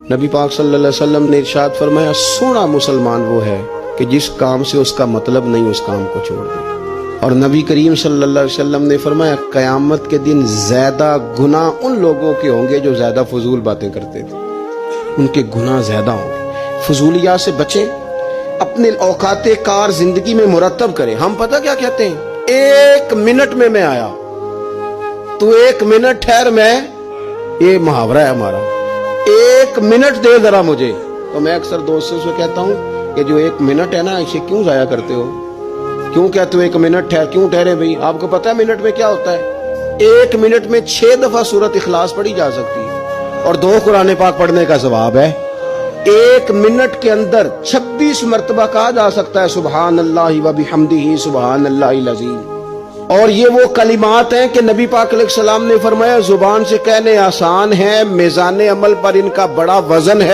نبی پاک صلی اللہ علیہ وسلم نے ارشاد فرمایا سونا مسلمان وہ ہے کہ جس کام سے اس کا مطلب نہیں اس کام کو چھوڑ دے۔ اور نبی کریم صلی اللہ علیہ وسلم نے فرمایا قیامت کے دن زیادہ گناہ ان لوگوں کے ہوں گے جو زیادہ فضول باتیں کرتے تھے، ان کے گناہ زیادہ ہوں گے۔ فضولیات سے بچیں، اپنے اوقات کار زندگی میں مرتب کریں۔ ہم پتہ کیا کہتے ہیں، 1 منٹ میں آیا، تو 1 منٹ ٹھہر، میں یہ محاورہ ہے ہمارا، 1 منٹ دے ذرا مجھے۔ تو میں اکثر دوستوں سے کہتا ہوں کہ جو 1 منٹ ہے نا اسے کیوں ضائع کرتے ہو، کیوں کہتے ہو 1 منٹ ٹھہر، کیوں ٹھہرے بھائی؟ آپ کو پتہ ہے منٹ میں کیا ہوتا ہے؟ 1 منٹ میں 6 دفعہ سورۃ اخلاص پڑھی جا سکتی ہے اور 2 قرآن پاک پڑھنے کا ثواب ہے۔ 1 منٹ کے اندر 26 مرتبہ کہا جا سکتا ہے سبحان اللہ و بحمدہ سبحان اللہ العظیم۔ اور یہ وہ کلمات ہیں کہ نبی پاک علیہ السلام نے فرمایا زبان سے کہنے آسان ہیں، میزان عمل پر ان کا بڑا وزن ہے۔